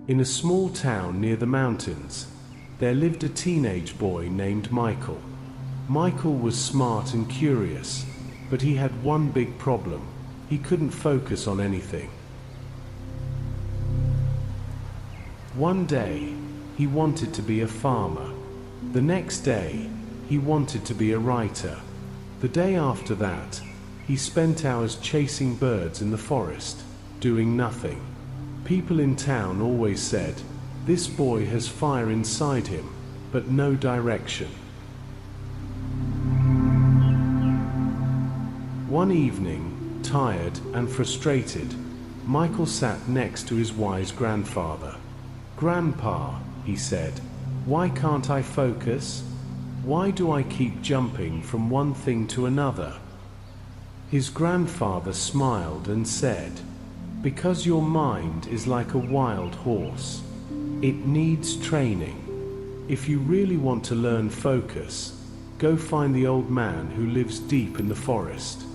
In a small town near the mountains, there lived a teenage boy named Michael. Michael was smart and curious, but he had one big problem. He couldn't focus on anything. One day, he wanted to be a farmer. The next day, he wanted to be a writer. The day after that, he spent hours chasing birds in the forest, doing nothing. People in town always said, "This boy has fire inside him, but no direction." One evening, tired and frustrated, Michael sat next to his wise grandfather. "Grandpa," he said, "why can't I focus? Why do I keep jumping from one thing to another?" His grandfather smiled and said, "Because your mind is like a wild horse. It needs training. If you really want to learn focus, go find the old man who lives deep in the forest.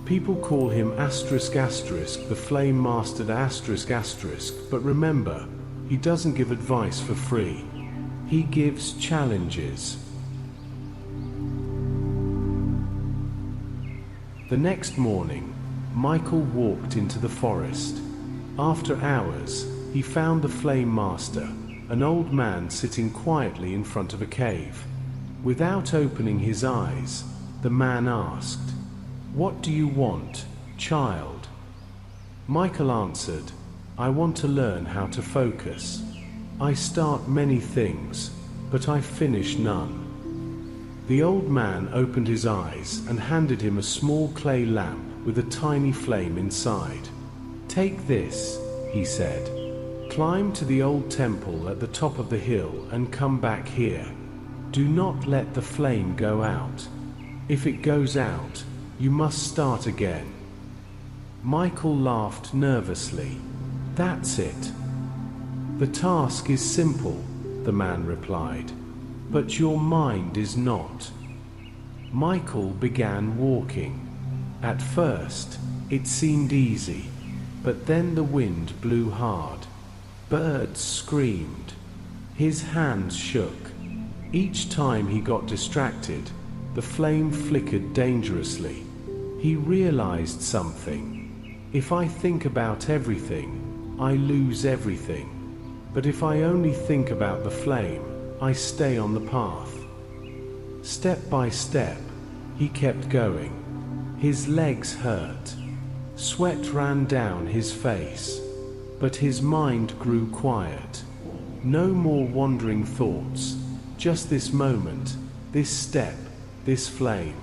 People call him ***, the flame mastered ***, but remember, he doesn't give advice for free. He gives challenges." The next morning, Michael walked into the forest. After hours, he found the flame master, an old man sitting quietly in front of a cave. Without opening his eyes, the man asked, "What do you want, child?" Michael answered, "I want to learn how to focus. I start many things, but I finish none." The old man opened his eyes and handed him a small clay lamp with a tiny flame inside. "Take this," he said. "Climb to the old temple at the top of the hill and come back here. Do not let the flame go out. If it goes out, you must start again." Michael laughed nervously. "That's it. The task is simple," the man replied, "but your mind is not." Michael began walking. At first, it seemed easy, but then the wind blew hard. Birds screamed. His hands shook. Each time he got distracted, the flame flickered dangerously. He realized something. If I think about everything, I lose everything. But if I only think about the flame, I stay on the path. Step by step, he kept going. His legs hurt. Sweat ran down his face. But his mind grew quiet. No more wandering thoughts. Just this moment, this step, this flame.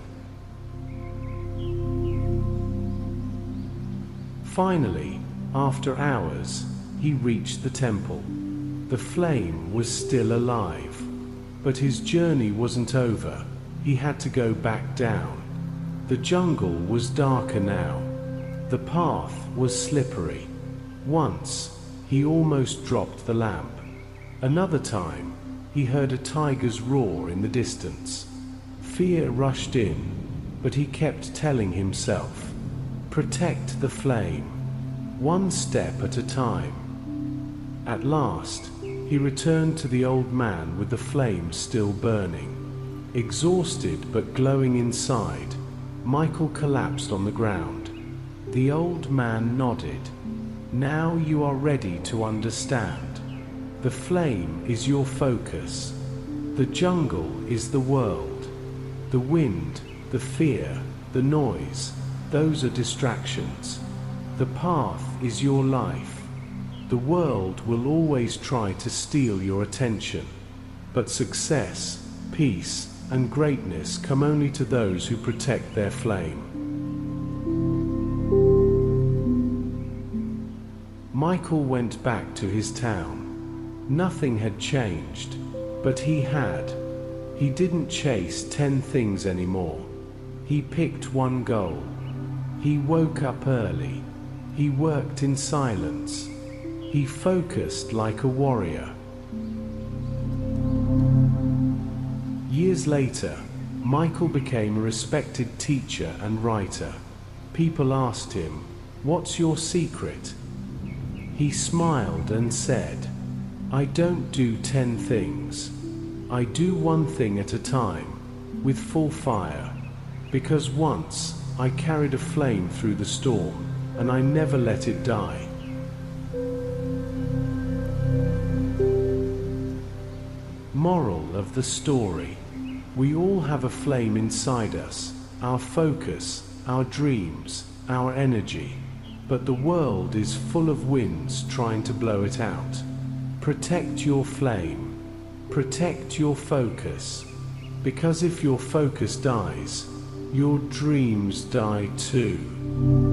Finally, after hours, he reached the temple. The flame was still alive. But his journey wasn't over. He had to go back down. The jungle was darker now. The path was slippery. Once, he almost dropped the lamp. Another time, he heard a tiger's roar in the distance. Fear rushed in, but he kept telling himself, "Protect the flame, one step at a time." At last, he returned to the old man with the flame still burning. Exhausted but glowing inside, Michael collapsed on the ground. The old man nodded. "Now you are ready to understand. The flame is your focus. The jungle is the world. The wind, the fear, the noise, those are distractions. The path is your life. The world will always try to steal your attention. But success, peace, and greatness come only to those who protect their flame." Michael went back to his town. Nothing had changed, but he had. He didn't chase 10 things anymore. He picked one goal. He woke up early. He worked in silence. He focused like a warrior. Years later, Michael became a respected teacher and writer. People asked him, "What's your secret?" He smiled and said, I don't do 10 things. I do one thing at a time, with full fire, because once I carried a flame through the storm, and I never let it die. Moral of the story: we all have a flame inside us, our focus, our dreams, our energy, but the world is full of winds trying to blow it out. Protect your flame, protect your focus, because if your focus dies, your dreams die too.